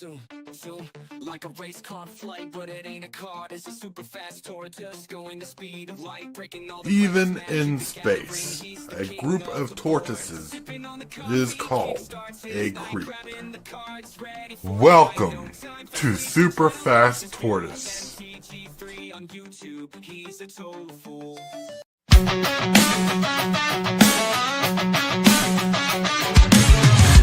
Zoom, zoom, like a race car flight, but it ain't a car, it's a super fast tortoise going the speed of light, breaking all the Even in space, a group of tortoises is called a creep. Welcome to Super Fast Tortoise. on YouTube, he's a total fool.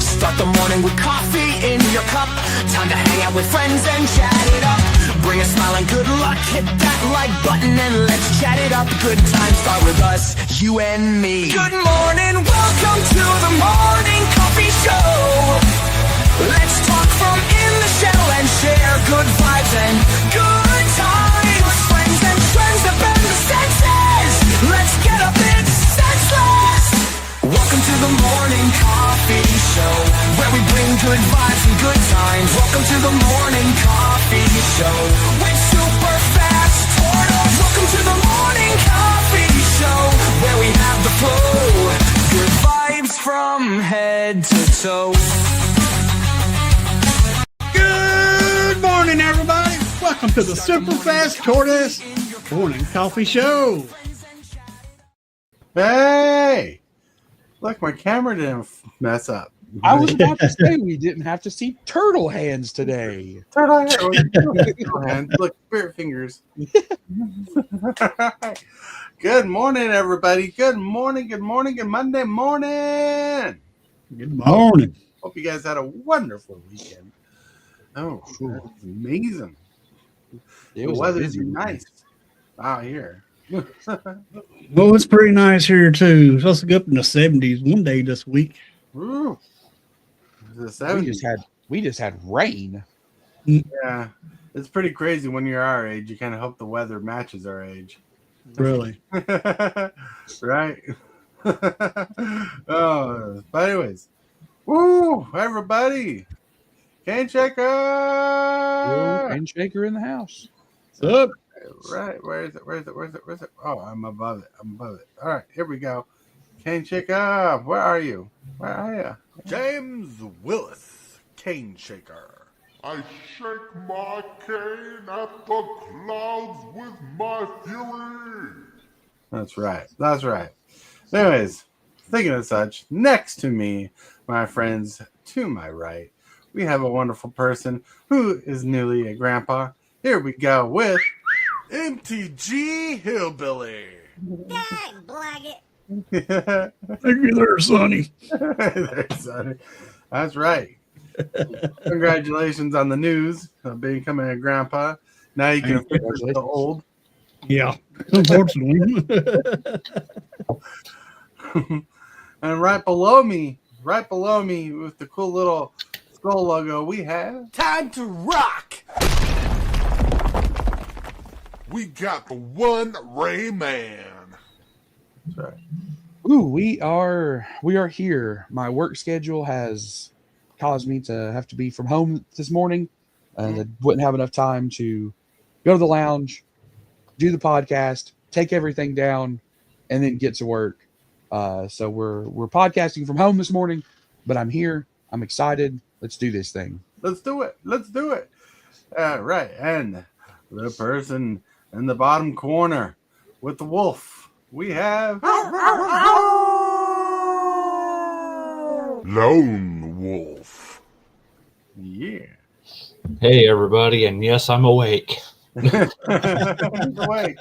Start the morning with coffee in your cup. Time to hang out with friends and chat it up. Bring a smile and good luck. Hit that like button and let's chat it up. Good times start with us, you and me. Good morning, welcome to the morning coffee show. Let's talk from in the shell and share good vibes and good times. Friends and trends that bend the senses. Let's get a bit senseless. Welcome to the morning coffee show, where we bring good vibes and good times. Welcome to the morning coffee show with Super Fast Tortoise. Welcome to the morning coffee show, where we have the flow. Good vibes from head to toe. Good morning, everybody. Welcome to the Super Fast Tortoise Morning Coffee Show. Hey! Look, my camera didn't mess up. I was about to say we didn't have to see turtle hands today. Turtle hands. Look, spirit fingers. Good morning, everybody. Good morning, good morning, good Monday morning. Good morning. Hope you guys had a wonderful weekend. Oh, that was amazing. The weather's nice out here. Well, it's pretty nice here, too. It's supposed to go up in the 70s one day this week. Ooh. The 70s. We just had rain. Yeah. It's pretty crazy when you're our age. You kind of hope the weather matches our age. Really? Right? Oh, but anyways. Woo! Everybody! Cane Shaker! And shaker in the house. What's up? Right, where is it? Oh, I'm above it. All right, here we go. Cane Shaker, where are you? James Willis, Cane Shaker. I shake my cane at the clouds with my fury. That's right. Anyways, thinking of such, next to me, my friends, to my right, we have a wonderful person who is newly a grandpa. Here we go with MTG Hillbilly. Dang, Blaggett. Thank you there, Sonny. There's Sonny. That's right. Congratulations on the news of becoming a grandpa. Now you can officially feel old. Yeah, unfortunately. And right below me with the cool little skull logo, we have Time to rock. We got the TheoneRAYman. That's right. Ooh, we are here. My work schedule has caused me to have to be from home this morning. I wouldn't have enough time to go to the lounge, do the podcast, take everything down, and then get to work. So we're podcasting from home this morning, but I'm here. I'm excited. Let's do this thing. Let's do it. Right. And the person in the bottom corner with the wolf, we have Lone Wolf. Yeah. Hey, everybody, and yes, I'm awake. He's awake.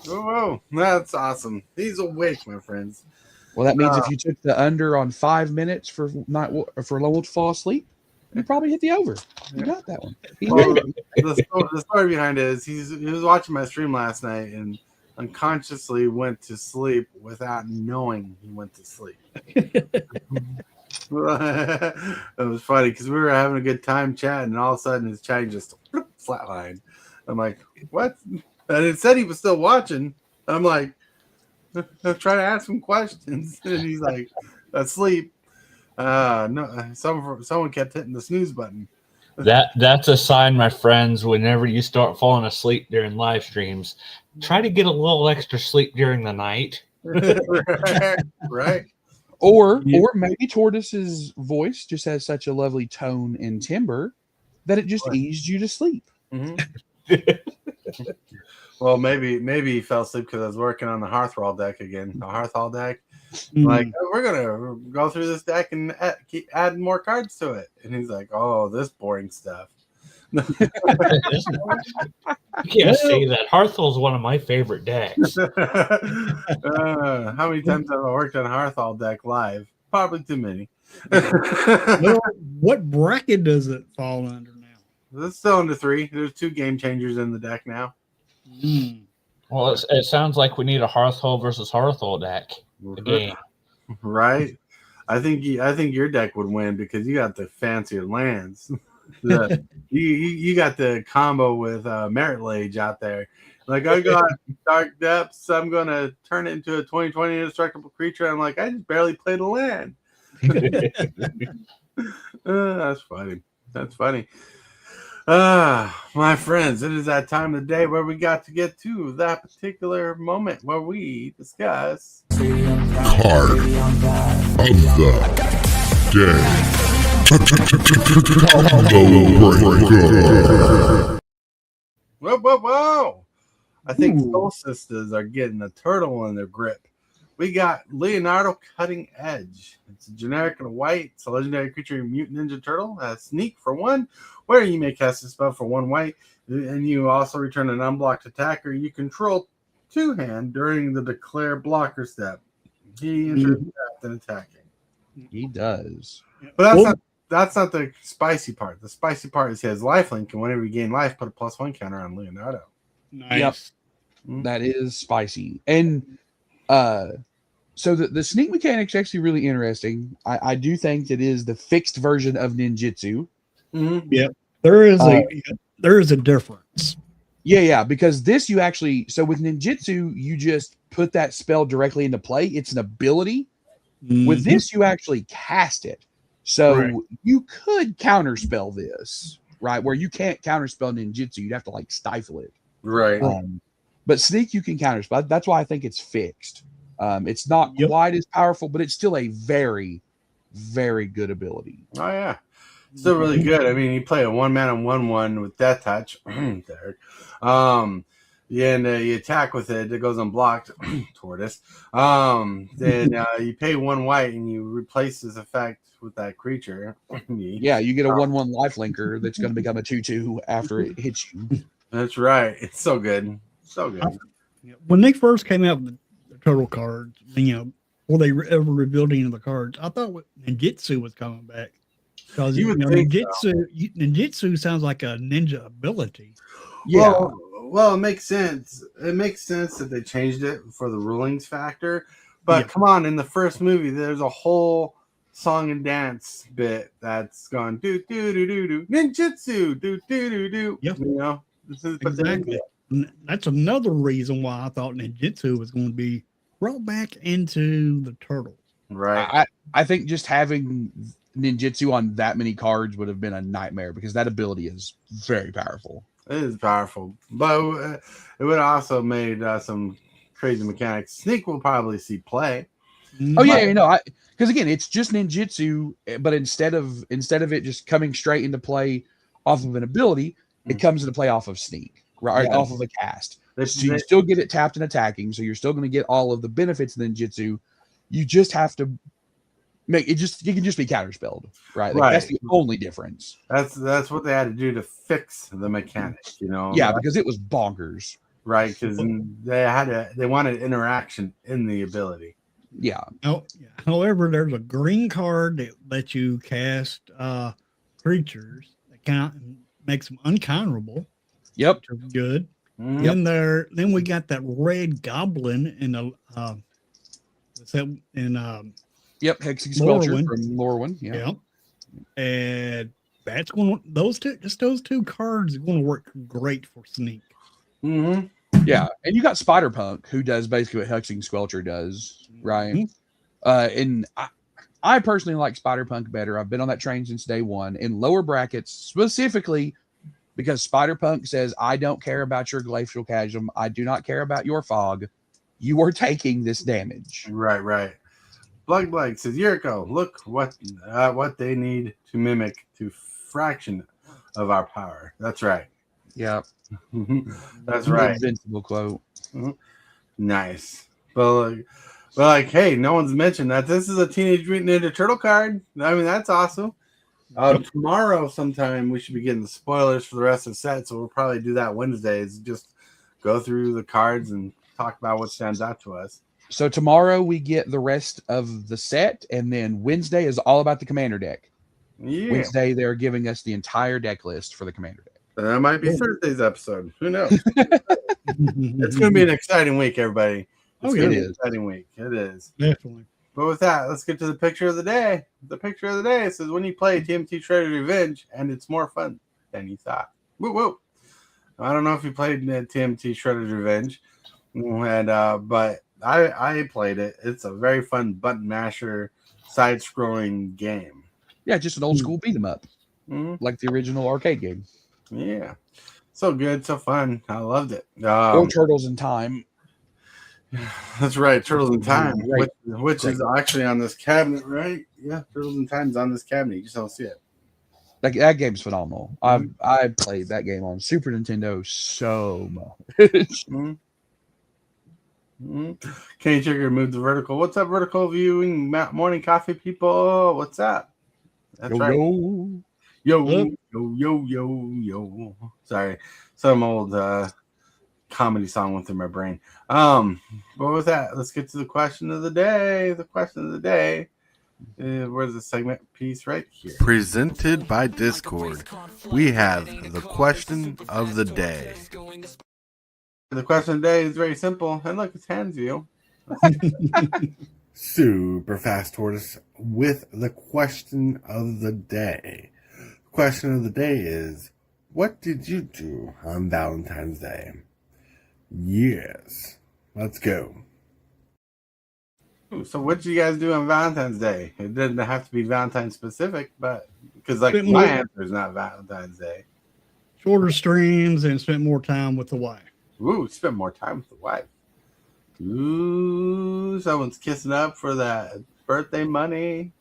Whoa, that's awesome. He's awake, my friends. Well, that means if you took the under on 5 minutes for Lone Wolf to fall asleep, you probably hit the over. You got that one. Well, the story behind it is he was watching my stream last night and unconsciously went to sleep without knowing he went to sleep. It was funny because we were having a good time chatting, and all of a sudden his chat just flatlined. I'm like, what? And it said he was still watching. I'm like, I'm trying to ask him questions, and he's like, asleep. No, someone kept hitting the snooze button. That's a sign, my friends. Whenever you start falling asleep during live streams, try to get a little extra sleep during the night. Right. Or maybe Tortoise's voice just has such a lovely tone and timbre that it just eased you to sleep. Well, maybe he fell asleep because I was working on the Hearthwall deck again. The Hearthwall deck. Like, oh, we're gonna go through this deck and keep adding more cards to it. And he's like, "Oh, this boring stuff." You can't say that. Hearthwall is one of my favorite decks. How many times have I worked on a Hearthwall deck live? Probably too many. Well, what bracket does it fall under now? It's still under 3. There's 2 game changers in the deck now. Well, it sounds like we need a Hearthwall versus Hearthwall deck. The game. Right? I think your deck would win because you got the fancier lands. You got the combo with Merit Lage out there. Like, I got Dark Depths. I'm gonna turn it into a 2020 indestructible creature. I'm like, I just barely played a land. That's funny. That's funny. My friends, it is that time of the day where we got to get to that particular moment where we discuss Card of the day. Whoa. I think Soul Sisters are getting a turtle in their grip. We got Leonardo Cutting Edge. It's a generic and a white. It's a legendary creature, Mutant Ninja Turtle. Has Sneak for 1, where you may cast a spell for 1 white, and you also return an unblocked attacker you control 2-hand during the declare blocker step. He enters and attacking. He does. But that's not the spicy part. The spicy part is he has lifelink, and whenever you gain life, put a +1 counter on Leonardo. Nice. Yep. That is spicy. And so the sneak mechanic's actually really interesting. I do think it is the fixed version of ninjutsu. Yep. There is a difference. Yeah, because this you actually, so with ninjutsu, you just put that spell directly into play. It's an ability. With this, you actually cast it. So you could counterspell this, right? Where you can't counterspell ninjutsu. You'd have to like stifle it. Right. But sneak you can counterspell. That's why I think it's fixed. It's not quite as powerful, but it's still a very, very good ability. Oh, yeah. Still really good. I mean, you play a 1-mana 1/1 with Death Touch. There. And you attack with it. It goes unblocked. Tortoise. Then you pay 1 white and you replace this effect with that creature. Yeah, you get a 1/1 lifelinker that's going to become a 2/2 after it hits you. That's right. It's so good. So good. When they first came out with the turtle cards, before they ever revealed any of the cards, I thought ninjutsu was coming back. Because ninjutsu sounds like a ninja ability. Yeah. Well, it makes sense. It makes sense that they changed it for the rulings factor. But come on, in the first movie, there's a whole song and dance bit that's gone do do do do do ninjutsu do do do do. Yep. Exactly. That's another reason why I thought ninjutsu was going to be brought back into the turtle. Right. I think just having ninjutsu on that many cards would have been a nightmare because that ability is very powerful. It is powerful, but it would also made some crazy mechanics. Sneak will probably see play. Oh yeah, because again, it's just ninjutsu, but instead of it just coming straight into play off of an ability, it comes into play off of sneak, right? Off of a cast. So you still get it tapped and attacking, so you're still going to get all of the benefits of ninjutsu. You just have to make it it can just be counterspelled, right? Like, that's the only difference. That's what they had to do to fix the mechanic, Yeah, because it was bonkers. Right, because they wanted interaction in the ability. Yeah. However, there's a green card that lets you cast creatures that makes them uncounterable. Yep. Which are good. Then we got that red goblin in the Hexing Squelcher from Lorwyn. Yeah. And that's those two cards are going to work great for sneak. Yeah, and you got Spider Punk, who does basically what Hexing Squelcher does, right? And I personally like Spider Punk better. I've been on that train since day one. In lower brackets, specifically because Spider Punk says, I don't care about your glacial chasm. I do not care about your fog. You are taking this damage. Right. Blug says, Yuriko, look what they need to mimic to fraction of our power. That's right. Yeah. That's right. Invincible quote. Nice. But like, hey, no one's mentioned that this is a Teenage Mutant Ninja Turtle card. I mean, that's awesome. Tomorrow sometime we should be getting the spoilers for the rest of the set, so we'll probably do that Wednesdays. Just go through the cards and talk about what stands out to us. So tomorrow we get the rest of the set, and then Wednesday is all about the commander deck. Yeah. Wednesday they're giving us the entire deck list for the commander deck. That might be Thursday's episode. Who knows? It's going to be an exciting week, everybody. It's yeah, going to be an exciting week. It is. Definitely. But with that, let's get to the picture of the day. The picture of the day says, when you play TMT Shredder's Revenge, and it's more fun than you thought. Woo woo. I don't know if you played TMT Shredder's Revenge, and but I played it. It's a very fun button masher, side-scrolling game. Yeah, just an old school beat 'em up, like the original arcade game. Yeah, so good, so fun. I loved it. Or Turtles in Time. That's right, Turtles in Time, Right. which is actually on this cabinet, right? Yeah, Turtles in Time's on this cabinet. You just don't see it. That game's phenomenal. I played that game on Super Nintendo so much. Kenny Trigger moved the vertical. What's up, vertical viewing morning coffee people? What's up? That's Yo, right. Yo. Sorry, some old comedy song went through my brain. But with that, let's get to the question of the day. The question of the day. Where's the segment piece right here? Presented by Discord. We have the question of the day. The question of the day is very simple. And look, it's hands view. Super Fast Tortoise with the question of the day. The question of the day is, what did you do on Valentine's Day? Yes. Let's go. So what did you guys do on Valentine's Day? It didn't have to be Valentine's specific, but because like my answer is not Valentine's Day. Shorter streams and spent more time with the wife. Ooh, spent more time with the wife. Ooh, someone's kissing up for that birthday money.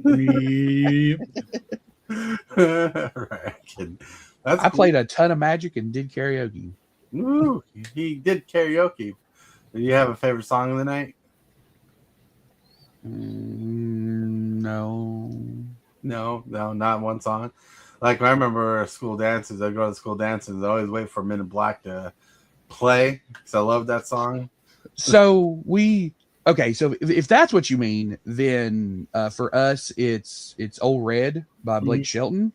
Yep. Right, kid. I played a ton of Magic and did karaoke. Ooh, he did karaoke. Do you have a favorite song of the night? No, not one song. Like I remember school dances. I go to school dances. I always wait for Men in Black to play because I love that song. So if that's what you mean, then for us it's Old Red by Blake Shelton.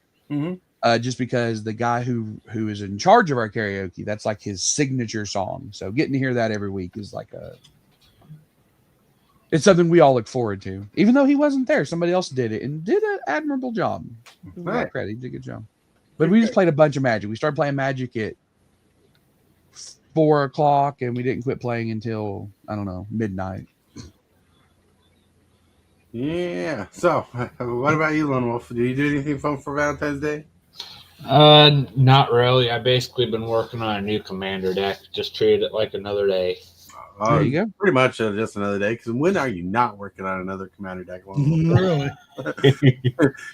Just because the guy who is in charge of our karaoke, that's like his signature song. So getting to hear that every week is like it's something we all look forward to. Even though he wasn't there, somebody else did it and did an admirable job. Right. Credit, he did a good job. But we just played a bunch of Magic. We started playing Magic at 4 o'clock, and we didn't quit playing until, I don't know, midnight. Yeah. So, what about you, Lone Wolf? Did you do anything fun for Valentine's Day? Not really. I've basically been working on a new commander deck. Just treated it like another day. There you go. Pretty much just another day. Because when are you not working on another commander deck? Really?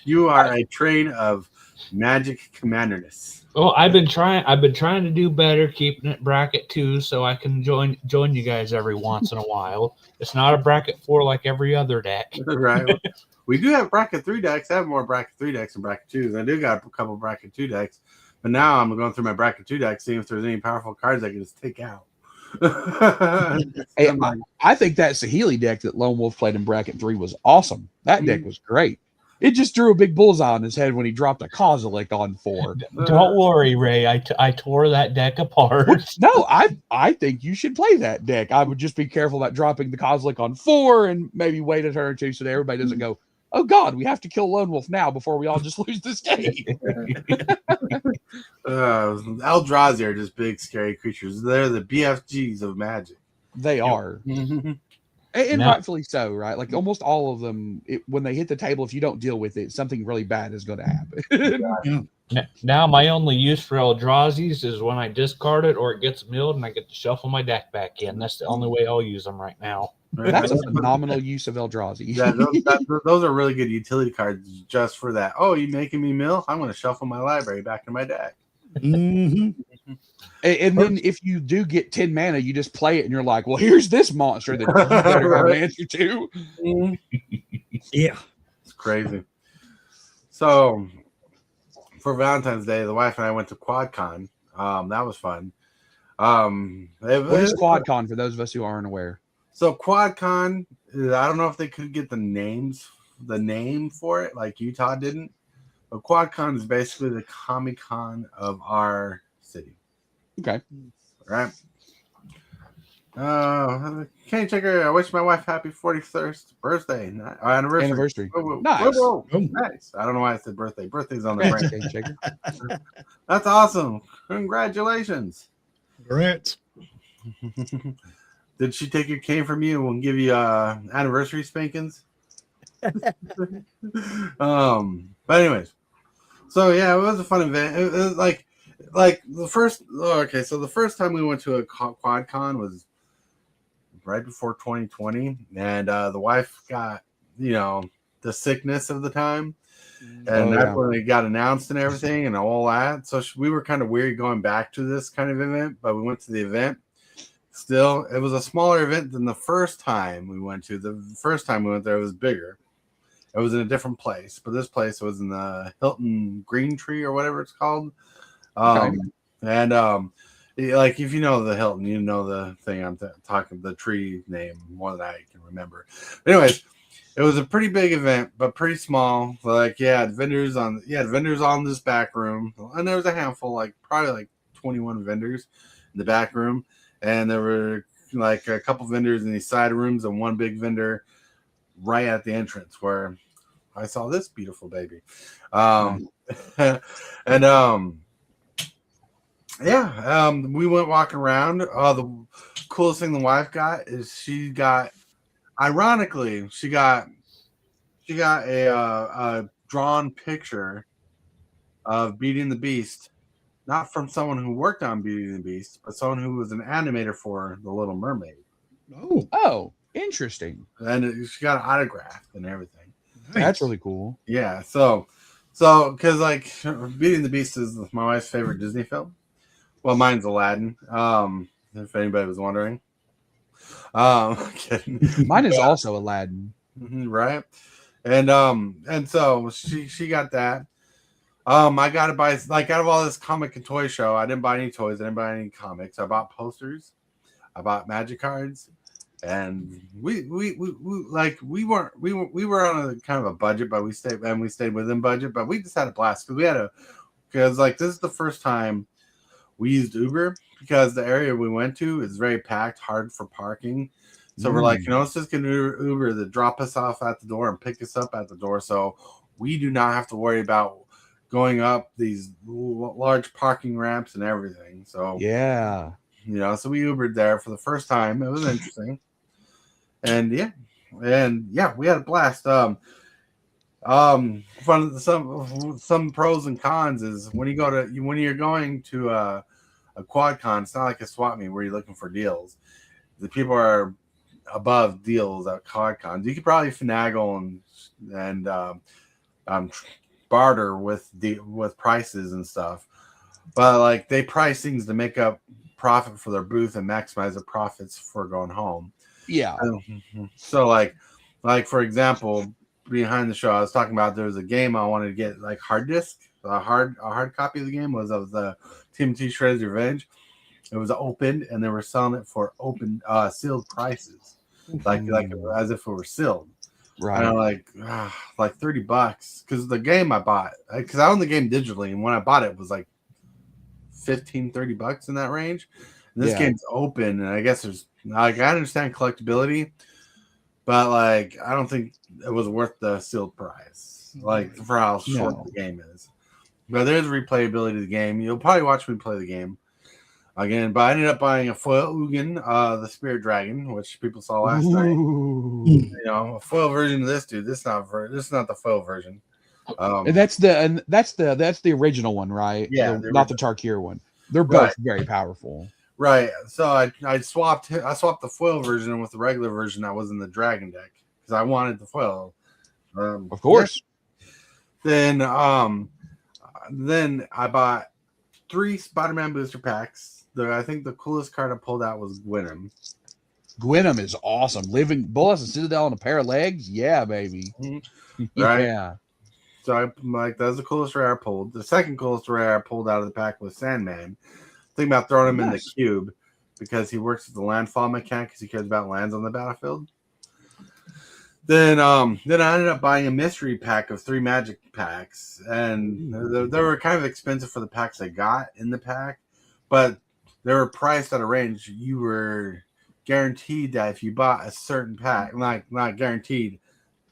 You are a train of Magic commanderness. Well, I've been trying to do better, keeping it bracket 2, so I can join you guys every once in a while. It's not a bracket 4 like every other deck. Right. We do have bracket 3 decks. I have more bracket 3 decks than bracket 2s. I do got a couple bracket 2 decks. But now I'm going through my bracket 2 deck, seeing if there's any powerful cards I can just take out. Hey, I think that Sahili deck that Lone Wolf played in bracket 3 was awesome. That deck was great. It just drew a big bullseye on his head when he dropped a Kozilek on 4. Don't worry, Ray. I tore that deck apart. No, I think you should play that deck. I would just be careful about dropping the Kozilek on 4 and maybe wait a turn or two so that everybody doesn't go, oh God, we have to kill Lone Wolf now before we all just lose this game. Eldrazi are just big, scary creatures. They're the BFGs of Magic. They are. And rightfully so, right? Like almost all of them, when they hit the table, if you don't deal with it, something really bad is going to happen. Now my only use for Eldrazi's is when I discard it or it gets milled and I get to shuffle my deck back in. That's the only way I'll use them right now. That's a phenomenal use of Eldrazi. Yeah, those are really good utility cards just for that. Oh, you making me mill? I'm going to shuffle my library back in my deck. Mm-hmm. And then if you do get 10 mana, you just play it and you're like, well, here's this monster that you better have an answer to. Yeah. It's crazy. So for Valentine's Day, the wife and I went to QuadCon. That was fun. What is QuadCon for those of us who aren't aware? So QuadCon, I don't know if they could get the name for it, like Utah didn't. But QuadCon is basically the Comic-Con of our city. Okay. Right. Kenny Checker, I wish my wife happy 41st birthday. Anniversary. Whoa. Nice. Whoa. Nice. I don't know why I said birthday. Birthday's on the brain. Kenny Checker. That's awesome. Congratulations. Congrats. Did she take your cane from you and give you anniversary spankings? But anyways, so yeah, it was a fun event. It was like the first. Okay, so the first time we went to a QuadCon was right before 2020, and the wife got the sickness of the time, and that's when it got announced and everything and all that. So we were kind of weird going back to this kind of event, but we went to the event. Still, it was a smaller event than the first time we went to. The first time we went there, it was bigger. It was in a different place, but this place was in the Hilton Green Tree or whatever it's called. And like if you know the Hilton, you know the thing I'm talking, the tree name more than I can remember. But anyways, it was a pretty big event, but pretty small. Like you had vendors on this back room, and there was a handful, probably like 21 vendors in the back room. And there were like a couple vendors in these side rooms and one big vendor right at the entrance where I saw this beautiful baby. We went walking around. The coolest thing the wife got is she got a drawn picture of Beauty and the Beast. Not from someone who worked on Beauty and the Beast, but someone who was an animator for The Little Mermaid. Oh, interesting. And she got it autographed and everything. Nice. That's really cool. Yeah. So because Beauty and the Beast is my wife's favorite Disney film. Well, mine's Aladdin. If anybody was wondering. Kidding. Mine is also Aladdin. Right. And so she got that. I got to buy, out of all this comic and toy show, I didn't buy any toys. I didn't buy any comics. I bought posters. I bought magic cards, and we were on a kind of a budget, but we stayed within budget. But we just had a blast because this is the first time we used Uber because the area we went to is very packed, hard for parking. So we're like, let's just get an Uber to drop us off at the door and pick us up at the door, so we do not have to worry about going up these large parking ramps and everything. So yeah, so we Ubered there for the first time. It was interesting, and we had a blast. Some pros and cons is when you're going to a QuadCon, it's not like a swap meet where you're looking for deals. The people are above deals at QuadCon. You could probably finagle and barter with prices and stuff, but they price things to make up profit for their booth and maximize the profits for going home. Yeah. So for example, behind the show, I was talking about there was a game I wanted to get hard disk. A hard copy of the game was of the TMT Shredder's Revenge. It was opened and they were selling it for open sealed prices, like as if it were sealed. Right. And I'm like $30 because the game I bought, because I own the game digitally, and when I bought it, it was like $15-$30 in that range. And this game's open, and I guess there's I understand collectability, but I don't think it was worth the sealed price, for how short the game is. But there's replayability of the game. You'll probably watch me play the game again, but I ended up buying a foil Ugin, the Spirit Dragon, which people saw last night. A foil version of this dude. This is not the foil version. And that's the original one, right? Yeah, not the Tarkir one. They're both very powerful. Right. So I swapped the foil version with the regular version that was in the Dragon deck because I wanted the foil. Of course. Yeah. Then I bought 3 Spider-Man booster packs. I think the coolest card I pulled out was Gwynnum. Gwynnum is awesome. Living Bullets and Citadel on a pair of legs. Yeah, baby. Right. Yeah. So I like that's the coolest rare I pulled. The second coolest rare I pulled out of the pack was Sandman. Thinking about throwing him in the cube because he works with the landfall mechanic because he cares about lands on the battlefield. Then I ended up buying a mystery pack of 3 magic packs, and they were kind of expensive for the packs I got in the pack, but they were priced at a range. You were guaranteed that if you bought a certain pack, not guaranteed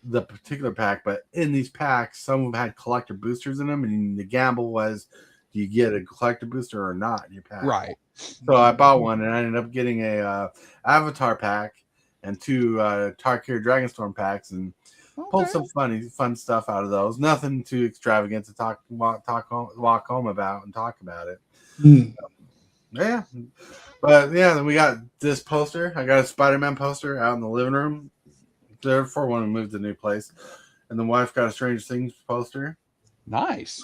the particular pack, but in these packs, some of them had collector boosters in them, and the gamble was, do you get a collector booster or not in your pack? Right. So I bought one, and I ended up getting a Avatar pack and 2 Tarkir Dragonstorm packs, and pulled some fun stuff out of those. Nothing too extravagant to walk home about and talk about it. Yeah. But yeah, then we got this poster. I got a Spider-Man poster out in the living room there before when we moved to the new place. And the wife got a Stranger Things poster. Nice.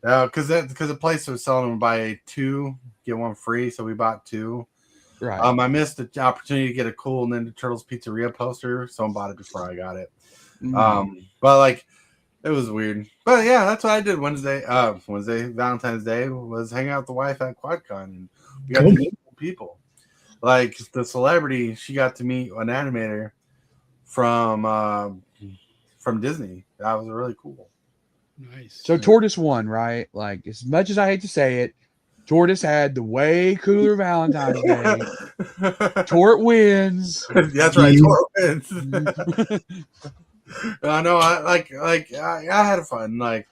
Because the place was selling them buy 2, get 1 free, so we bought 2. Right. I missed the opportunity to get a cool Ninja Turtles Pizzeria poster. Someone bought it before I got it. But like, it was weird. But yeah, that's what I did Wednesday, Valentine's Day, was hang out with the wife at QuadCon, and we got to meet people. Like the celebrity, she got to meet an animator from Disney. That was really coult. Nice. So Tortoise won, right? Like, as much as I hate to say it, Tortoise had the way cooler Valentine's Day. Tort wins. That's right. Tort wins. I know. I had fun. Like,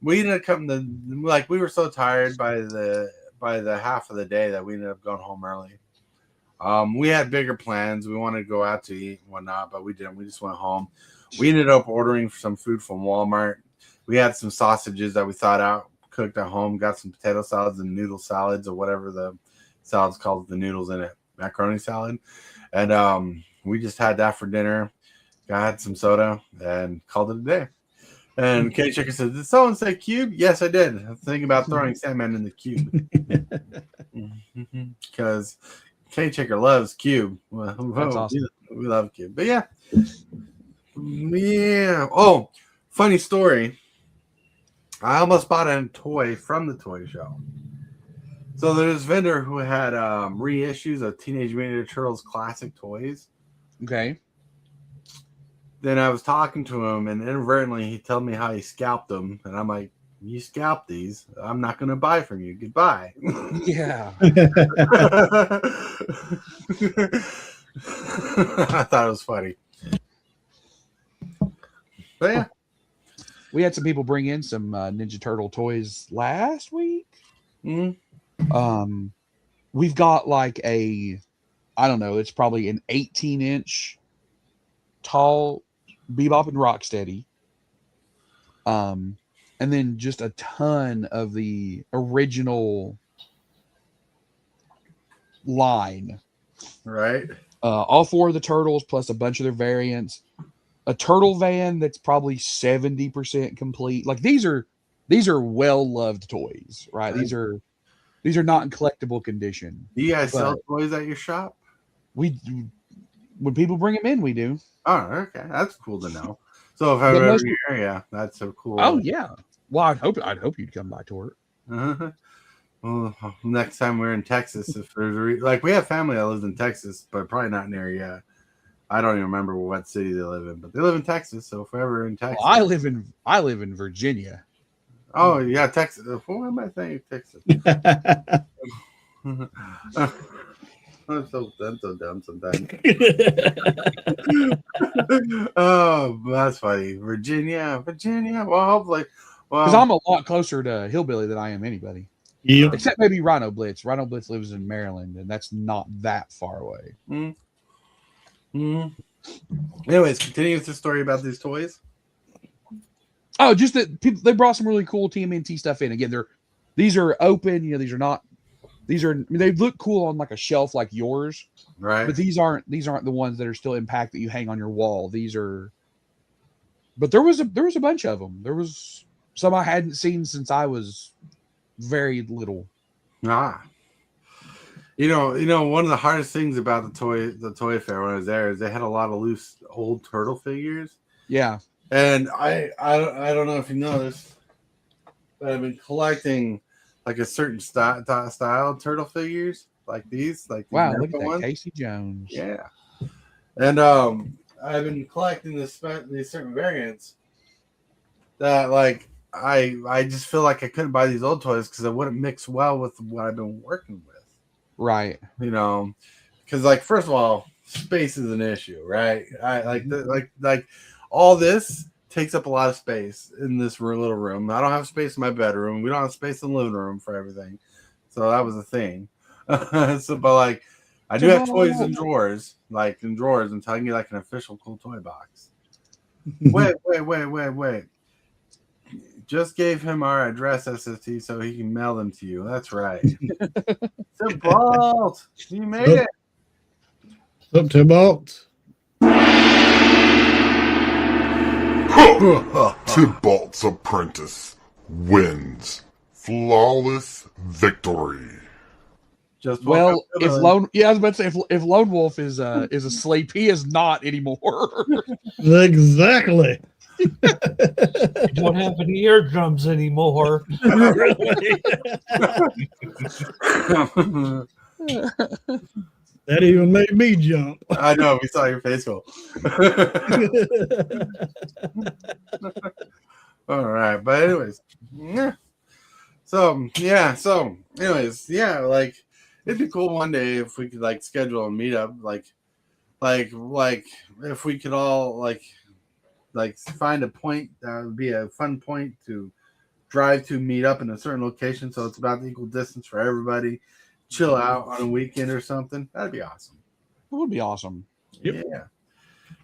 we ended up coming to, like, we were so tired by the half of the day that we ended up going home early. We had bigger plans. We wanted to go out to eat and whatnot, but we didn't. We just went home. We ended up ordering some food from Walmart. We had some sausages that we thought out, cooked at home, got some potato salads and noodle salads or whatever the salad's called with the noodles in it, macaroni salad. And we just had that for dinner, got some soda, and called it a day. And Kenny Chicker said, did someone say cube? Yes, I did. I'm thinking about throwing Sandman in the cube. Because Kenny Chicker loves cube. Well, that's awesome. We love cube. But yeah. Yeah. Oh, funny story. I almost bought a toy from the toy show. So there's this vendor who had reissues of Teenage Mutant Ninja Turtles classic toys. Okay. Then I was talking to him, and inadvertently he told me how he scalped them, and I'm like, "You scalped these? I'm not going to buy from you. Goodbye." Yeah. I thought it was funny. But yeah. We had some people bring in some Ninja Turtle toys last week. Mm-hmm. We've got like I don't know, it's probably an 18-inch tall Bebop and Rocksteady. And then just a ton of the original line. Right. All 4 of the Turtles plus a bunch of their variants. A turtle van that's probably 70% complete. Like these are well-loved toys, right? These are not in collectible condition. Do you guys sell toys at your shop? When people bring them in, we do. Oh, okay. That's cool to know. So if I'm ever in your area, that's so cool. Oh yeah. Well, I'd hope you'd come by Tort. Well, next time we're in Texas, if there's we have family that lives in Texas, but probably not near yet. I don't even remember what city they live in, but they live in Texas. So if we're ever in Texas, well, I live in Virginia. Oh yeah, Texas. Why am I saying Texas? I'm so dumb sometimes. Oh, that's funny. Virginia. Well, hopefully, because I'm a lot closer to Hillbilly than I am anybody. Yeah. Except maybe Rhinoblitz. Rhinoblitz lives in Maryland, and that's not that far away. Anyways, continue with the story about these toys. Oh, just that they brought some really cool TMNT stuff in. Again, these are open. These are not These are, I mean, they look cool on like a shelf like yours, Right. but these aren't the ones that are still in pack that you hang on your wall. These are, but there was a bunch of them. There was some I hadn't seen since I was very little. Ah. You know, one of the hardest things about the toy fair when I was there is they had a lot of loose old turtle figures. Yeah. And I don't know if you know this, but I've been collecting like a certain style turtle figures like these. Like Wow, look at that, ones. Casey Jones. Yeah. And I've been collecting these certain variants that like I just feel like I couldn't buy these old toys because it wouldn't mix well with what I've been working with. Right. You know, because like first of all, space is an issue, right? I like all this takes up a lot of space in this little room. I don't have space in my bedroom. We don't have space in the living room for everything. So that was a thing. So, but like, I do have toys in drawers, until I can get like an official cool toy box. Wait. Just gave him our address, SST, so he can mail them to you. That's right. Tibalts, you made it. Up Tibalts. Tibalts Apprentice wins. Flawless victory. Just well, if Lone, I was about to say if Lone Wolf is asleep, he is not anymore. Exactly. You don't have any eardrums anymore. That even made me jump. I know, we saw your face go. All right, but anyways, like it'd be cool one day if we could like schedule a meetup, like if we could all like find a point that would be a fun point to drive to, meet up in a certain location, so it's about the equal distance for everybody. Chill out on a weekend or something. That'd be awesome. That would be awesome. Yep. Yeah.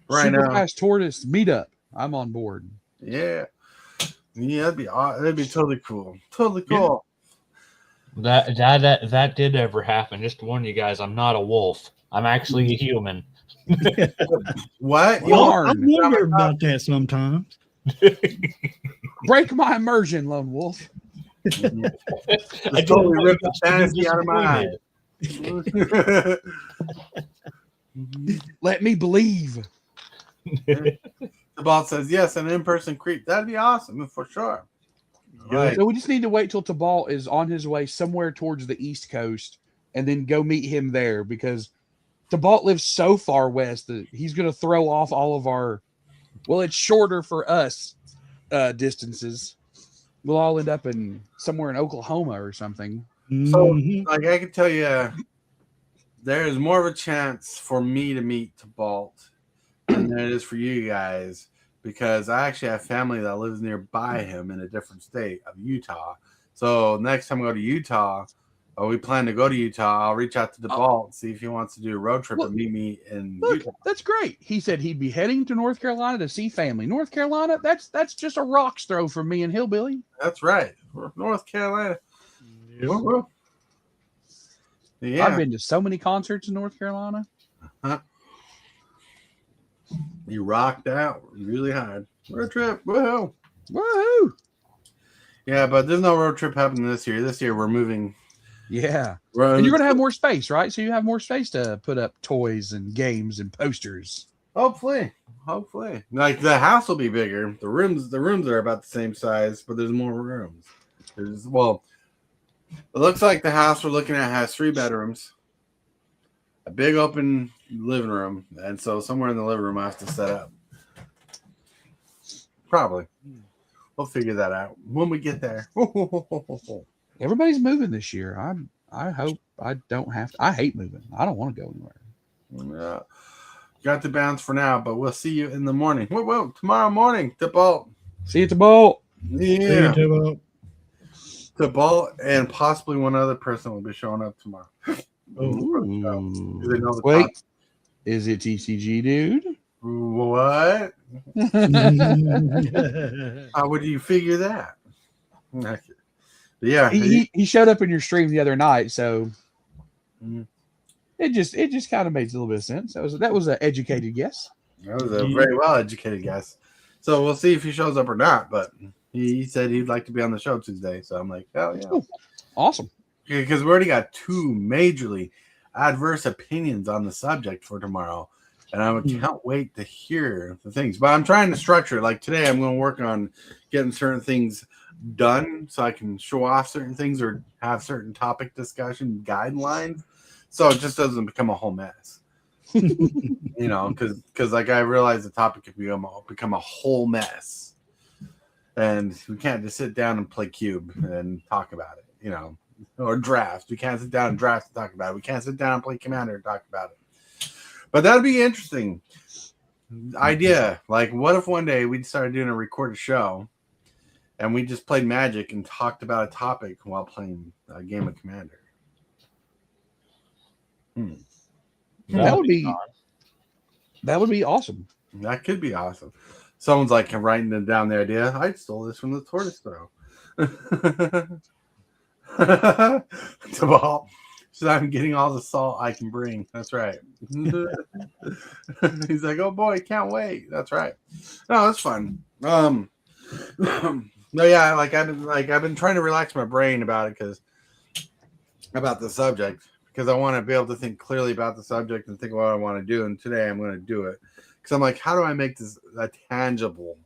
Right Super now, Fast Tortoise meetup. I'm on board. Yeah. Yeah, that'd be totally cool. Totally cool. That did ever happen. Just to warn you guys, I'm not a wolf. I'm actually a human. What? Well, I wonder about that sometimes. Break my immersion, Lone Wolf. I totally ripped the fantasy out of my eye. Let me believe. The ball says yes, an in-person creep. That'd be awesome for sure. Right. So we just need to wait till Tibalt is on his way somewhere towards the East Coast and then go meet him there, because Tibalt lives so far west that he's going to throw off all of our, well, it's shorter for us distances. We'll all end up somewhere in Oklahoma or something. So, like, I can tell you, there is more of a chance for me to meet Tibalt than there is for you guys, because I actually have family that lives nearby him in a different state of Utah. So next time I go to Utah, or we plan to go to Utah, I'll reach out to Tibalt, see if he wants to do a road trip and meet me in Utah. That's great. He said he'd be heading to North Carolina to see family. North Carolina, that's just a rock's throw from me and Hillbilly. That's right. North Carolina. Yep. Yeah. I've been to so many concerts in North Carolina. You rocked out really hard. Road trip. Woohoo. Woohoo. Yeah, but there's no road trip happening this year. This year we're moving. Yeah. And you're going to have more space, right? So you have more space to put up toys and games and posters. Hopefully. Like the house will be bigger. The rooms are about the same size, but there's more rooms. It looks like the house we're looking at has 3 bedrooms, a big open living room, and so somewhere in the living room I have to set up. Probably. We'll figure that out when we get there. Everybody's moving this year. I hope I don't have to. I hate moving. I don't want to go anywhere. Yeah. Got to bounce for now, but we'll see you in the morning. Whoa, tomorrow morning. Tibalt. See you at the boat. Yeah. See you, Tibalt and possibly one other person will be showing up tomorrow. Wait, is it TCG dude? What? How would you figure that? Yeah, he showed up in your stream the other night, so Mhm. it just kind of makes a little bit of sense. That was an educated guess. that was a very well educated guess. So we'll see if he shows up or not. But he said he'd like to be on the show Tuesday. So I'm like, hell yeah, Awesome. because we already got 2 majorly adverse opinions on the subject for tomorrow, and I can't wait to hear the things. But I'm trying to structure it. Like today, I'm going to work on getting certain things done so I can show off certain things or have certain topic discussion guidelines, so it just doesn't become a whole mess. You know, because like I realize the topic could become a whole mess, and we can't just sit down and play cube and talk about it. You know. Or draft. We can't sit down and draft and talk about it. We can't sit down and play Commander and talk about it. But that'd be interesting idea. Like, what if one day we started doing a recorded show and we just played Magic and talked about a topic while playing a game of Commander? That would be awesome. That could be awesome. Someone's like writing down the idea. I stole this from the Tortoise Throw. Tibalt. So I'm getting all the salt I can bring. That's right. He's like, oh boy, can't wait. That's right. No, that's fun. No, yeah, I've been trying to relax my brain about it about the subject, because I want to be able to think clearly about the subject and think what I want to do. And today I'm going to do it because I'm like, how do I make this a tangible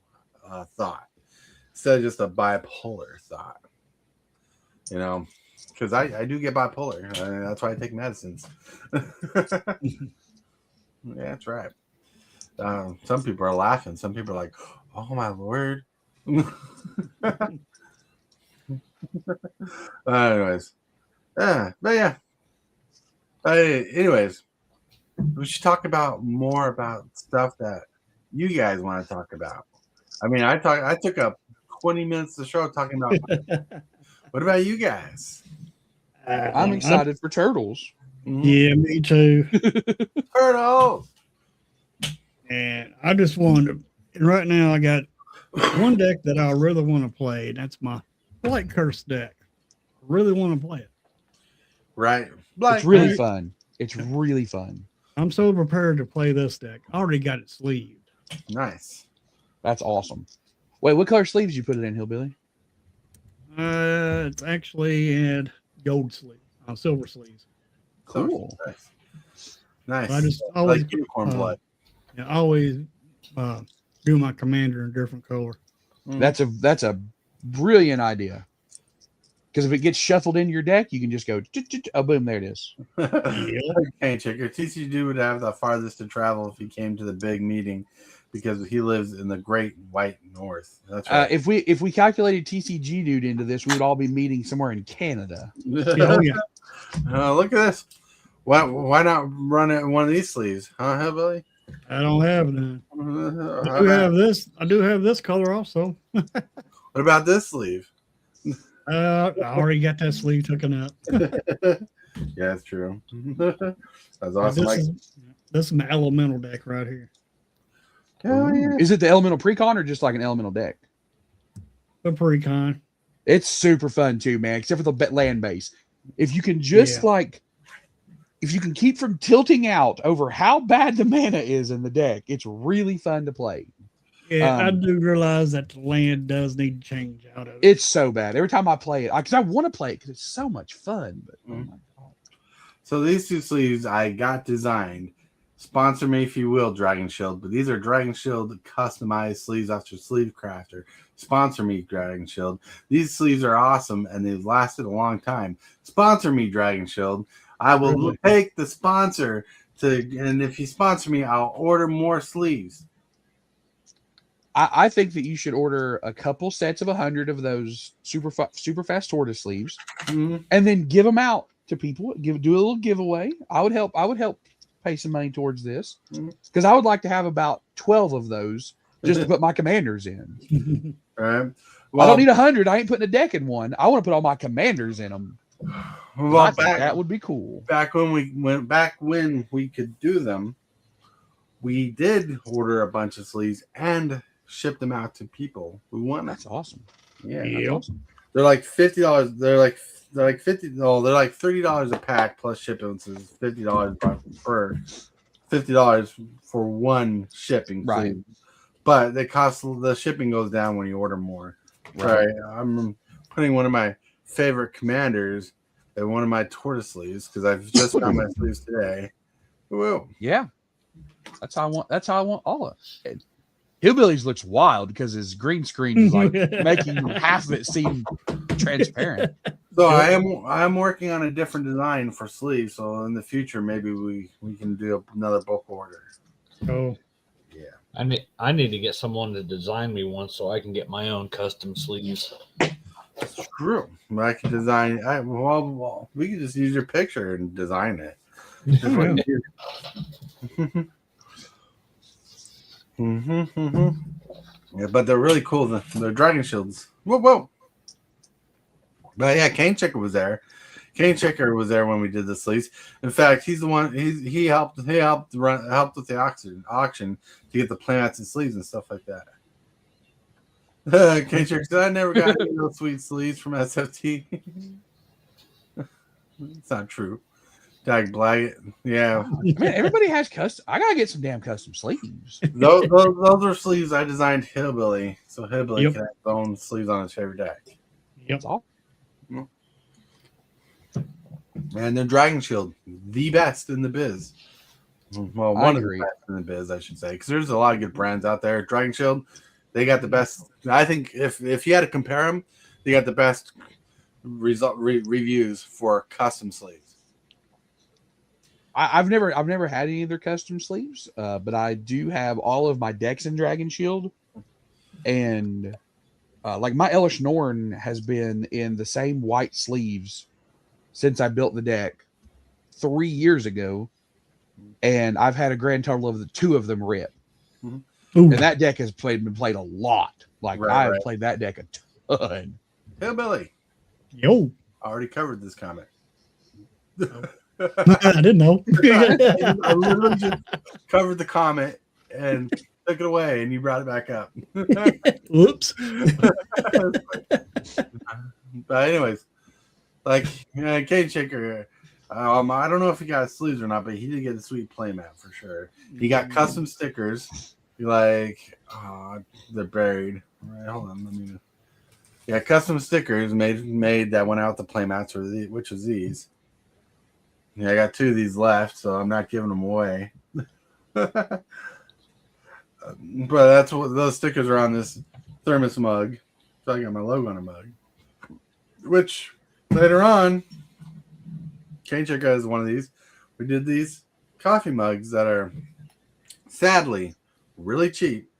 thought instead of just a bipolar thought? You know, because I do get bipolar. That's why I take medicines. Yeah, that's right. Some people are laughing. Some people are like, oh, my Lord. Anyways. But yeah. Anyways, we should talk about more about stuff that you guys want to talk about. I mean, I took up 20 minutes of the show talking about. What about you guys? I'm excited for turtles. Yeah, me too. Turtles. And I just wanted to, and right now I got one deck that I really want to play, and that's my Blight Curse deck. I really want to play it. Right. It's really fun. It's really fun. I'm so prepared to play this deck. I already got it sleeved. Nice. That's awesome. Wait, what color sleeves you put it in, Hillbilly? It's actually in gold sleeve, silver sleeves. Cool. Nice. I just always like unicorn blood. Yeah, I always do my commander in different color. That's a brilliant idea. Because if it gets shuffled into your deck, you can just go, oh, boom, there it is. Hey, Checker, TCGdude would have the farthest to travel if he came to the big meeting, because he lives in the Great White North. That's right. If we calculated TCGdude into this, we would all be meeting somewhere in Canada. Oh yeah. Look at this. Why not run it in one of these sleeves, huh, Hillbilly? I don't have none. I do have this color also. What about this sleeve? I already got that sleeve taken up. Yeah, that's true. That's awesome. This is my elemental deck right here. Oh, yeah. Is it the elemental precon or just like an elemental deck? The precon. It's super fun too, man. Except for the land base. If you can just if you can keep from tilting out over how bad the mana is in the deck, it's really fun to play. Yeah, I do realize that the land does need to change out of it. It's so bad. Every time I play it, because I want to play it because it's so much fun. But oh my God. So these two sleeves I got designed. Sponsor me if you will, Dragon Shield. But these are Dragon Shield customized sleeves off your sleeve crafter. Sponsor me, Dragon Shield. These sleeves are awesome and they've lasted a long time. Sponsor me, Dragon Shield. I will take the sponsor and if you sponsor me, I'll order more sleeves. I think that you should order a couple sets of 100 of those super fast tortoise sleeves, and then give them out to people. Do a little giveaway. I would help pay some money towards this because I would like to have about 12 of those just to put my commanders in. Right. Well, I don't need 100. I ain't putting a deck in one. I want to put all my commanders in them. Well, that would be cool. Back when we could do them, we did order a bunch of sleeves and ship them out to people who want. That's awesome. Yeah, that's awesome. They're like $50. They're like $50. No, they're like $30 a pack plus shipping. So it's $50 for $50 for one shipping. Right. Sleeve. But the shipping goes down when you order more. Right. I'm putting one of my favorite commanders in one of my tortoise sleeves because I've just found my sleeves today. Woo. Yeah. That's how I want all of it. Hillbillies looks wild because his green screen is like making half of it seem transparent. So I'm working on a different design for sleeves. So in the future, maybe we can do another bulk order. Oh, yeah. I need to get someone to design me one so I can get my own custom sleeves. It's true. I can design. Well, we can just use your picture and design it. Just what you do. Yeah, but they're really cool. They're dragon shields. Whoa. But yeah, Cane Checker was there. Cane Checker was there when we did the sleeves. In fact, he's the one. He helped with the auction to get the playmats and sleeves and stuff like that. Cane Checker said, "I never got any of those sweet sleeves from SFT." It's not true. Dag Blaggett. Yeah. Man, everybody has custom. I gotta get some damn custom sleeves. Those are sleeves I designed Hillbilly, so Hillbilly can have his own sleeves on his favorite deck. Yep. And then Dragon Shield, the best in the biz. Well, one of the best in the biz, I should say, because there's a lot of good brands out there. Dragon Shield, they got the best. I think if you had to compare them, they got the best reviews for custom sleeves. I've never had any of their custom sleeves, but I do have all of my decks in Dragon Shield, and like my Elish Norn has been in the same white sleeves since I built the deck 3 years ago, and I've had a grand total of the 2 of them rip. And that deck has been played a lot. Like I have played that deck a ton. Hillbilly. Yo. I already covered this comment. I didn't know. I literally just covered the comment and took it away, and you brought it back up. Whoops. But anyways, like Cane Shaker, I don't know if he got sleeves or not, but he did get a sweet playmat for sure. He got custom stickers. Like, they're buried. All right, hold on. Yeah, custom stickers made that went out the playmats, which was these. Yeah, I got 2 of these left, so I'm not giving them away. But that's what those stickers are on this thermos mug. So I got my logo on a mug. Which later on, Cane Checker has one of these. We did these coffee mugs that are sadly really cheap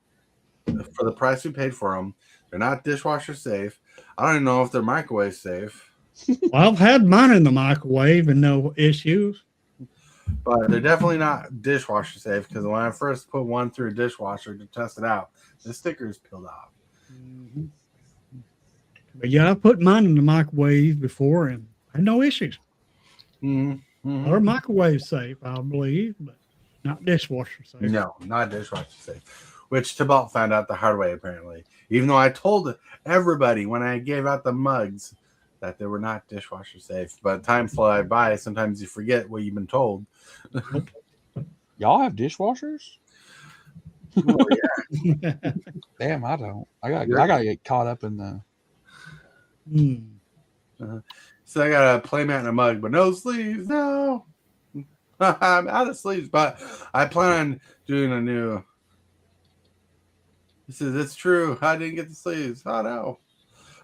for the price we paid for them. They're not dishwasher safe. I don't even know if they're microwave safe. Well, I've had mine in the microwave and no issues. But they're definitely not dishwasher safe because when I first put one through a dishwasher to test it out, the stickers peeled off. But yeah, I put mine in the microwave before and had no issues. Or microwave safe, I believe, but not dishwasher safe. No, not dishwasher safe. Which Tibalt found out the hard way, apparently. Even though I told everybody when I gave out the mugs that they were not dishwasher safe. But time fly by, sometimes you forget what you've been told. Y'all have dishwashers? Oh, yeah. Damn, I don't. I gotta get caught up in the. So I got a playmat and a mug, but no sleeves. No, I'm out of sleeves. But I plan on doing a new. He says it's true. I didn't get the sleeves. Oh no.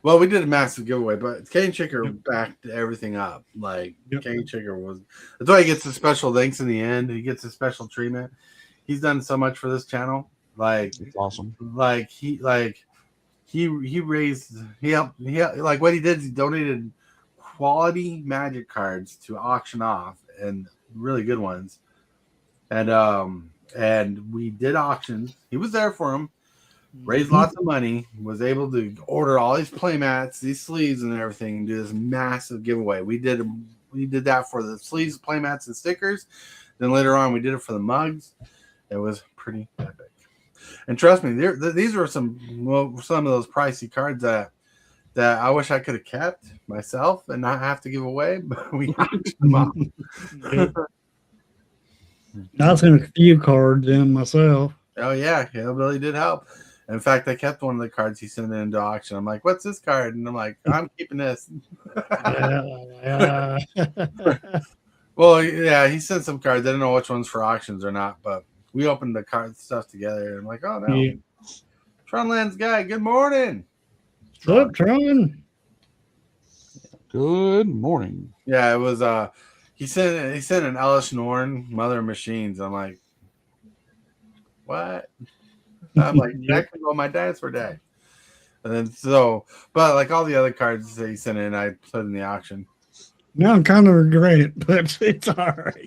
Well, we did a massive giveaway, but Cane Checker backed everything up. Like Cane Checker was. That's why he gets the special thanks in the end. He gets a special treatment. He's done so much for this channel. Like it's awesome. Like he helped like what he did is he donated quality Magic cards to auction off and really good ones. And we did auctions. He was there for him. Raised lots of money, was able to order all these playmats, these sleeves, and everything, and do this massive giveaway. We did that for the sleeves, playmats, and stickers. Then later on, we did it for the mugs. It was pretty epic. And trust me, these were some of those pricey cards that that I wish I could have kept myself and not have to give away, but we auctioned them off. I've seen a few cards in myself. Oh yeah, HILLBILLY did help. In fact, I kept one of the cards he sent into auction. I'm like, "What's this card?" And I'm like, "I'm keeping this." Yeah. Well, yeah, he sent some cards. I don't know which ones for auctions or not, but we opened the card stuff together. And I'm like, "Oh no, Yeah. Tronlands guy, good morning." What's up, Tron? Good morning. Yeah, it was. He sent an Ellis Norn Mother of Machines. I'm like, what? I'm like, that could go my dinosaur day. And then but like all the other cards that he sent in, I put in the auction. Now I'm kind of regret it, but it's all right.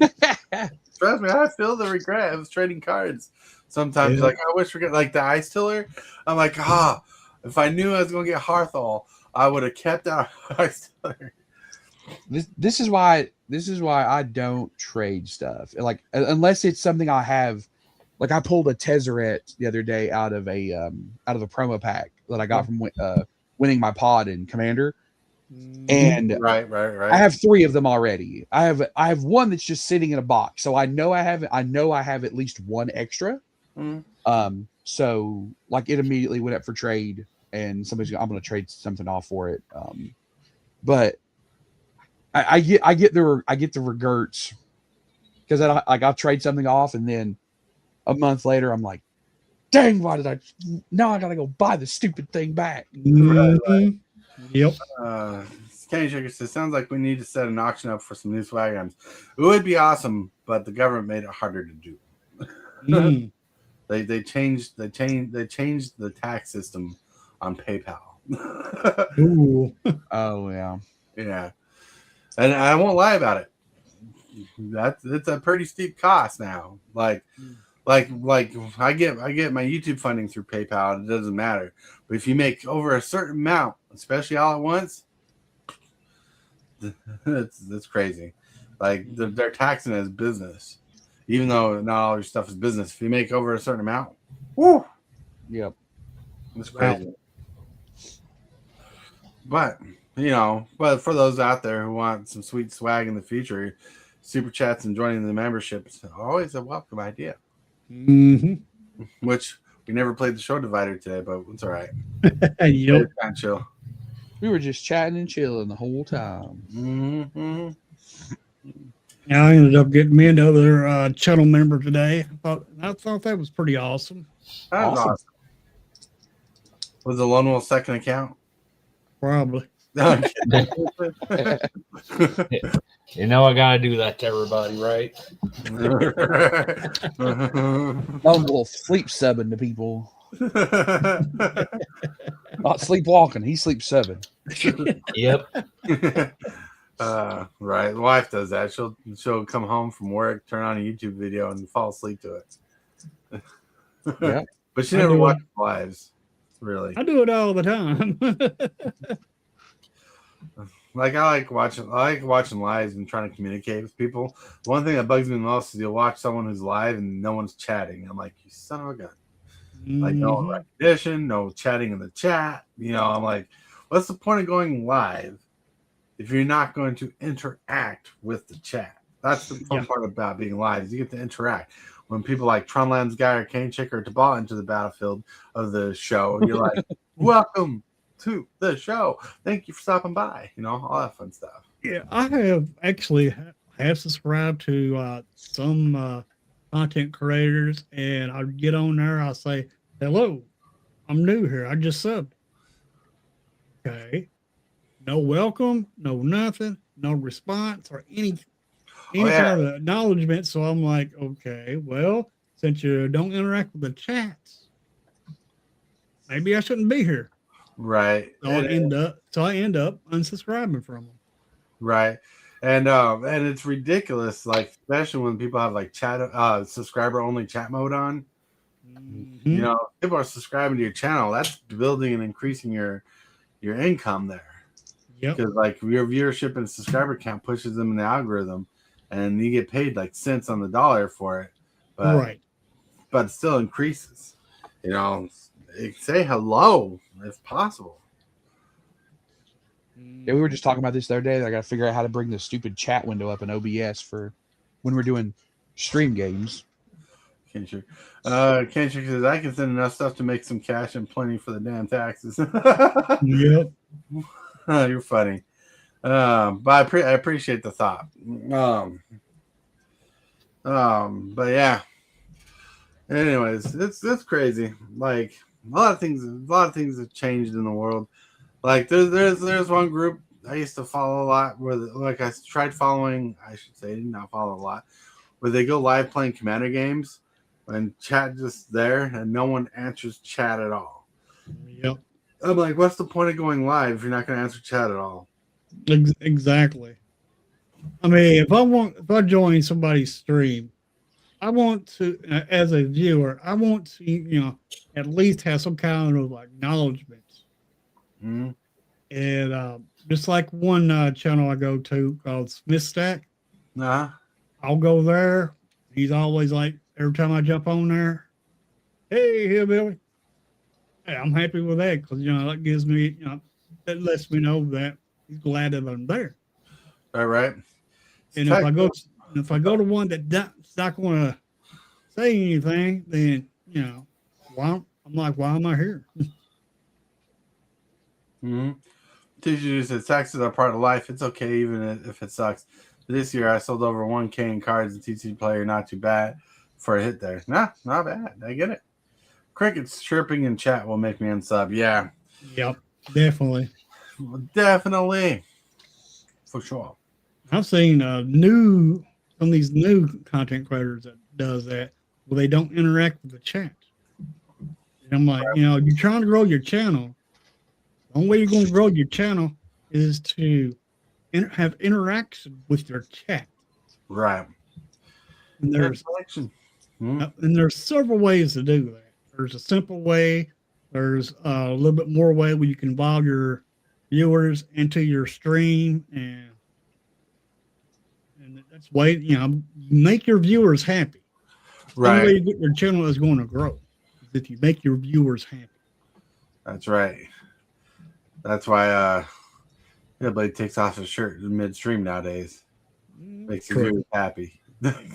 Trust me, I feel the regret of trading cards. Sometimes, like I wish we get like the Ice Tiller. I'm like, if I knew I was gonna get Hearthall, I would have kept that Ice Tiller. This is why I don't trade stuff. Like unless it's something I have. Like I pulled a Tezzeret the other day out of a promo pack that I got from winning my pod in Commander. And right. I have 3 of them already. I have one that's just sitting in a box, so I know I have at least one extra. So like it immediately went up for trade, and I'm going to trade something off for it. But I get the regrets because I'll trade something off, and then a month later I'm like, dang, why did I? Now I got to go buy the stupid thing back. Right. Yep. Kenny Shaker says, sounds like we need to set an auction up for some new swag items. It would be awesome, but the government made it harder to do. They changed the tax system on PayPal. Ooh. Oh yeah. Yeah. And I won't lie about it. It's a pretty steep cost now. Like I get my YouTube funding through PayPal. It doesn't matter. But if you make over a certain amount, especially all at once, that's crazy. Like they're taxing it as business, even though not all your stuff is business. If you make over a certain amount, whoo, yep, it's crazy. But but for those out there who want some sweet swag in the future, super chats and joining the membership is always a welcome idea. Which we never played the show divider today, but it's all right. Yep. Kind of chill. We were just chatting and chilling the whole time. I ended up getting me another channel member today. I thought that was pretty awesome. That was awesome. Was the Lone Wolf second account? Probably. No, You know I gotta do that to everybody, right? Lone Wolf sleep subbing to people. Not sleepwalking. He sleeps 7. Yep. Right. The wife does that. She'll come home from work, turn on a YouTube video, and fall asleep to it. Yeah. But she never watches lives. Really. I do it all the time. Like I like watching lives and trying to communicate with people. One thing that bugs me the most is you'll watch someone who's live and no one's chatting. I'm like, you son of a gun. Like no recognition, no chatting in the chat. I'm like, what's the point of going live if you're not going to interact with the chat? That's the fun part about being live is you get to interact. When people like Tronlands Guy or Cane Chick or Tibalts enter the battlefild of the show, you're like, welcome to the show. Thank you for stopping by. All that fun stuff. Yeah, I have subscribed to some content creators, and I get on there. I say, "Hello, I'm new here. I just subbed." Okay, no welcome, no nothing, no response or any kind of acknowledgement. So I'm like, okay, well, since you don't interact with the chats, maybe I shouldn't be here. Right. So I end up unsubscribing from them. Right. And it's ridiculous, like especially when people have like chat subscriber only chat mode on. People are subscribing to your channel. That's building and increasing your income there. Yep. Because like your viewership and subscriber count pushes them in the algorithm, and you get paid like cents on the dollar for it. But it still increases. Say hello if possible. Yeah, we were just talking about this the other day. I got to figure out how to bring the stupid chat window up in OBS for when we're doing stream games. Can't you? Says I can send enough stuff to make some cash and plenty for the damn taxes. Yep. You're funny. But I appreciate the thought. But yeah. Anyways, it's crazy. Like a lot of things have changed in the world. Like there's one group I used to follow a lot where like I tried following, I should say, not follow a lot, where they go live playing commander games and chat just there and no one answers chat at all. Yep. I'm like, what's the point of going live if you're not going to answer chat at all? Exactly. I mean, if I join somebody's stream, I want to, as a viewer, I want to, at least have some kind of acknowledgement. Mm-hmm. And just like one channel I go to called Smith Stack, I'll go there. He's always like, every time I jump on there, hey, Hillbilly. Hey, I'm happy with that because, that gives me, that lets me know that he's glad that I'm there. All right. And if I go to one that's not going to say anything, then, I'm like, why am I here? Mm-hmm. TCGdudes said taxes are part of life. It's okay even if it sucks. This year I sold over 1K in cards and TCGplayer. Not too bad for a hit there. Nah, not bad. I get it. Crickets chirping in chat will make me unsub. Yeah. Yep, definitely. Definitely. For sure. I've seen some of these new content creators that does that where they don't interact with the chat. And I'm like, you're trying to grow your channel. The only way you're going to grow your channel is to have interaction with your chat. Right. And there's several ways to do that. There's a simple way. There's a little bit more way where you can involve your viewers into your stream, and that's way make your viewers happy. Right. The way you get your channel is going to grow is if you make your viewers happy. That's right. That's why everybody takes off his shirt in midstream nowadays. Makes you really happy. I'm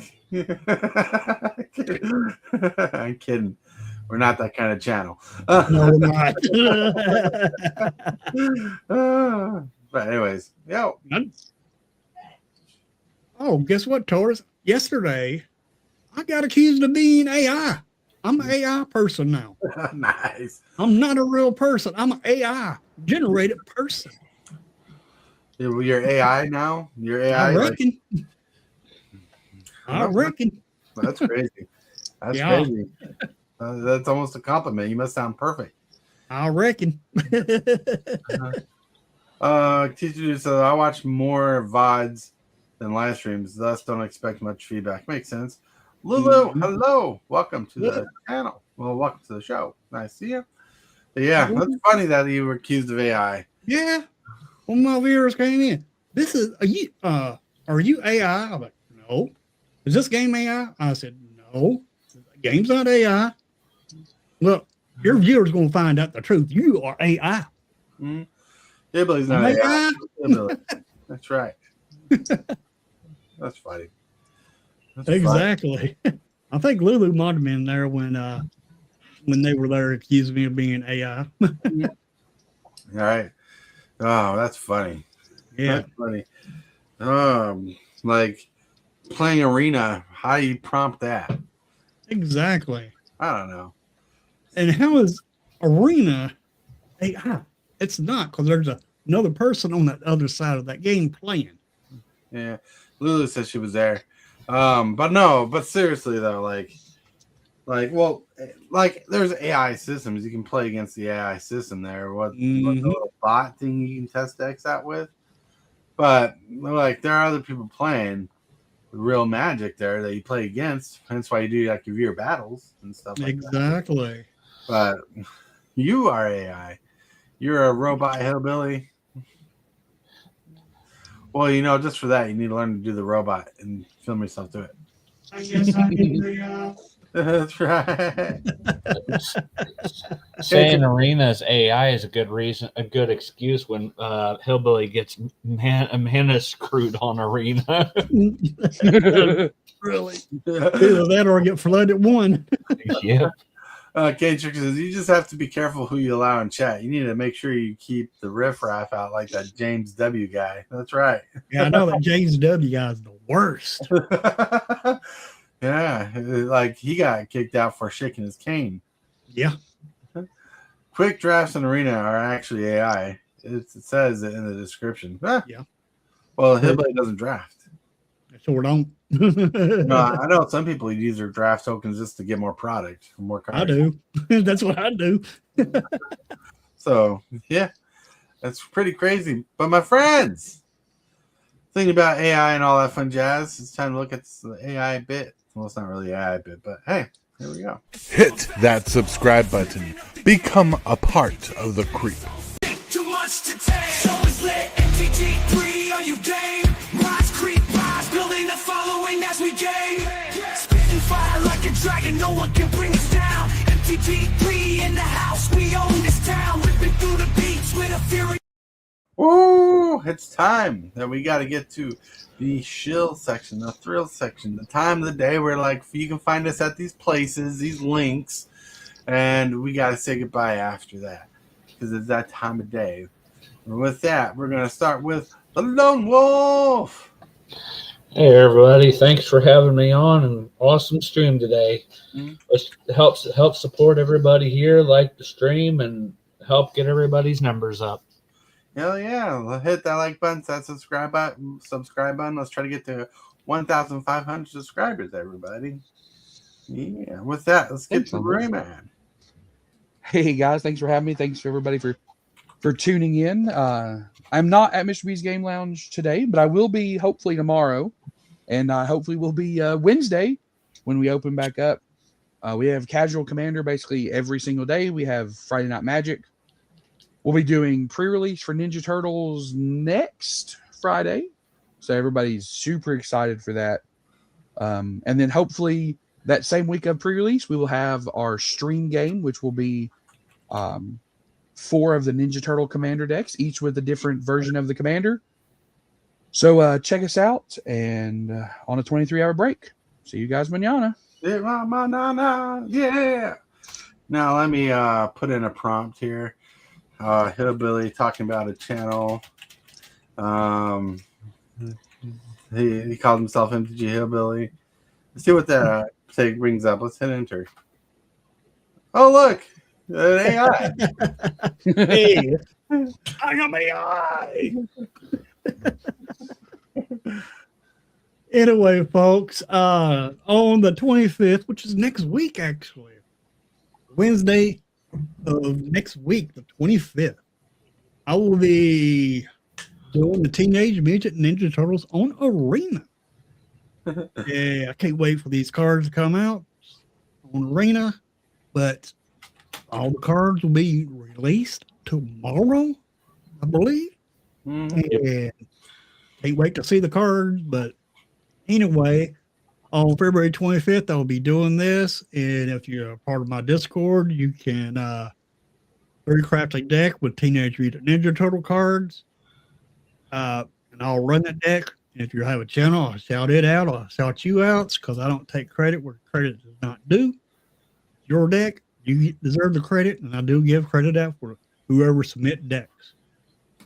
kidding. We're not that kind of channel. No, we're not. But anyways, Oh, guess what, Taurus? Yesterday, I got accused of being AI. I'm an AI person now. Nice. I'm not a real person. I'm an AI generated person. You're AI now? You're AI? I reckon. I reckon. That's crazy. That's crazy. That's almost a compliment. You must sound perfect. I reckon. Teacher says, I watch more VODs than live streams, thus don't expect much feedback. Makes sense. Lulu, hello. Welcome to the channel. Well, welcome to the show. Nice to see you. But yeah, that's funny that you were accused of AI. Yeah. When my viewers came in, are you AI? I'm like, no. Is this game AI? I said, no. The game's not AI. Look, your viewers going to find out the truth. You are AI. Mm-hmm. Hillbilly's not AI. That's right. That's funny. That's exactly. Funny. I think Lulu might have been there when they were there accusing me of being AI. All right. Oh, that's funny. Yeah. That's funny. Like playing Arena, how do you prompt that? Exactly. I don't know. And how is Arena AI? It's not, because there's another person on that other side of that game playing. Yeah. Lulu said she was there. But seriously though, like there's AI systems you can play against the AI system there. What the little bot thing you can test X out with. But like there are other people playing real Magic there that you play against. Hence why you do like your viewer battles and stuff like exactly. that. But you are AI. You're a robot hillbilly. Well, just for that, you need to learn to do the robot and film yourself do it. I guess I can That's right. Saying Arena's AI is a good excuse when Hillbilly gets Manna screwed on Arena. Really? Either that or get flooded one. Yep. K-Trick says you just have to be careful who you allow in chat. You need to make sure you keep the riffraff out like that James W. guy. That's right. Yeah, I know that James W. guy is the worst. Yeah, like he got kicked out for shaking his cane. Yeah. Quick drafts in Arena are actually AI. It says it in the description. Yeah. Well, Hillbilly doesn't draft. Sure don't. No, I know some people use their draft tokens just to get more product, more cards. I do. That's what I do. So, yeah, that's pretty crazy. But my friends, thinking about AI and all that fun jazz, it's time to look at the AI bit. Well, it's not really AI bit, but hey, here we go. Hit that subscribe button. Become a part of the creep. Too much to take. Show is lit. MTG3, are you game? Rise, creep, rise. Building a following as we game. Spitting fire like a dragon. No one can bring us down. MTG3 in the house. We own this town. Ripping through the beats with a fury. Woo! It's time that we got to get to the shill section, the thrill section, the time of the day where, like, you can find us at these places, these links, and we got to say goodbye after that because it's that time of day. And with that, we're going to start with the Lone Wolf. Hey everybody, thanks for having me on. An awesome stream today. Let's help support everybody here, like the stream, and help get everybody's numbers up. Hell yeah. Hit that like button, that subscribe button. Let's try to get to 1,500 subscribers, everybody. Yeah. With that, let's get to Rayman. Hey guys, thanks for having me. Thanks for everybody for tuning in. I'm not at Mr. B's Game Lounge today, but I will be hopefully tomorrow, and hopefully will be Wednesday when we open back up. We have Casual Commander basically every single day. We have Friday Night Magic. We'll be doing pre-release for Ninja Turtles next Friday, so everybody's super excited for that. And then hopefully that same week of pre-release, we will have our stream game, which will be 4 of the Ninja Turtle Commander decks, each with a different version of the Commander. So check us out, and on a 23-hour break. See you guys mañana. Yeah. Now let me put in a prompt here. Hillbilly talking about a channel. He called himself MTG Hillbilly. Let's see what that brings up. Let's hit enter. Oh, look. An AI. Hey, I am AI. Anyway, folks, on the 25th, which is next week, actually, Wednesday of next week, the 25th, I will be doing the Teenage Mutant Ninja Turtles on Arena. Yeah, I can't wait for these cards to come out on Arena, but all the cards will be released tomorrow, I believe. And can't wait to see the cards, but anyway, on February 25th, I'll be doing this, and if you're a part of my Discord, you can craft a deck with Teenage Mutant Ninja Turtle cards, and I'll run that deck. And if you have a channel, I'll shout it out. I'll shout you out because I don't take credit where credit does not due. Your deck, you deserve the credit, and I do give credit out for whoever submit decks.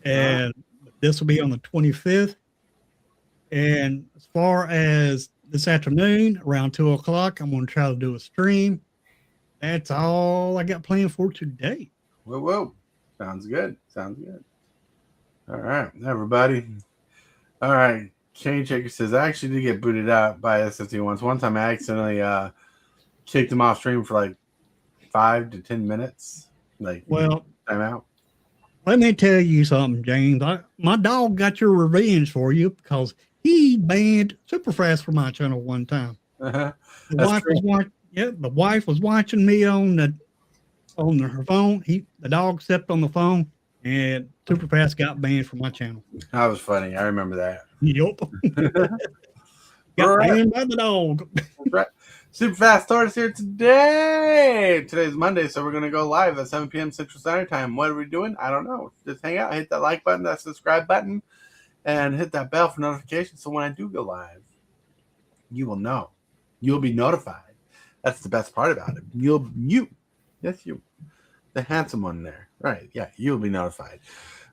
And this will be on the 25th. And as far as this afternoon, around 2 o'clock, I'm going to try to do a stream. That's all I got planned for today. Whoa. Sounds good. All right, everybody. All right. Shane Checker says, I actually did get booted out by SFT once. One time I accidentally kicked him off stream for like 5 to 10 minutes. Well, time out. Let me tell you something, James. My dog got your revenge for you because he banned Super Fast from my channel one time. The wife was watching me on her phone. The dog stepped on the phone, and Super Fast got banned from my channel. That was funny. I remember that. Yup. Got banned by the dog. That's right. Super Fast Tortoise here today. Today's Monday, so we're going to go live at 7 p.m. Central Standard Time. What are we doing? I don't know. Just hang out, hit that like button, that subscribe button, and hit that bell for notifications. So when I do go live, you will know. You'll be notified. That's the best part about it. Yes, you. The handsome one there. Right. Yeah, you'll be notified.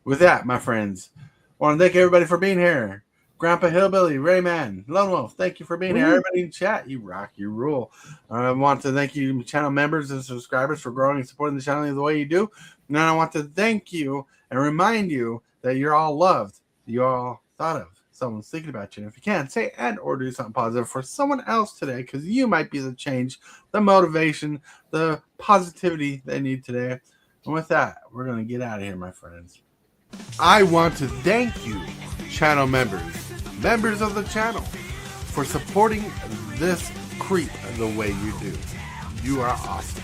With that, my friends, I want to thank everybody for being here. Grandpa Hillbilly, Rayman, Lone Wolf, thank you for being here. Everybody in chat, you rock, you rule. I want to thank you, channel members and subscribers, for growing and supporting the channel the way you do. And I want to thank you and remind you that you're all loved. You're all thought of. Someone's thinking about you. And if you can, say and or do something positive for someone else today, because you might be the change, the motivation, the positivity they need today. And with that, we're going to get out of here, my friends. I want to thank you, channel members of the channel, for supporting this creep the way you do. You are awesome.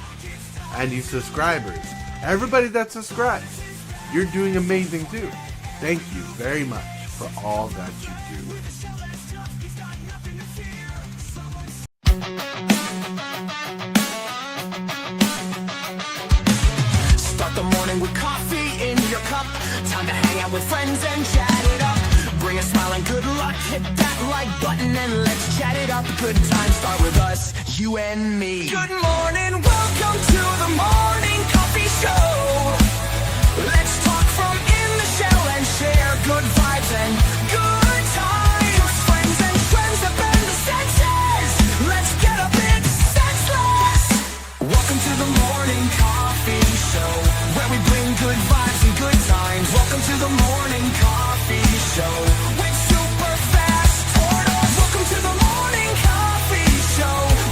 And you subscribers, everybody that subscribes, you're doing amazing too. Thank you very much for all that you do. Start the morning with coffee in your cup. Time to hang out with friends and chat it up. Bring a smile and good luck. Hit that like button and let's chat it up. Good times start with us, you and me. Good morning, welcome to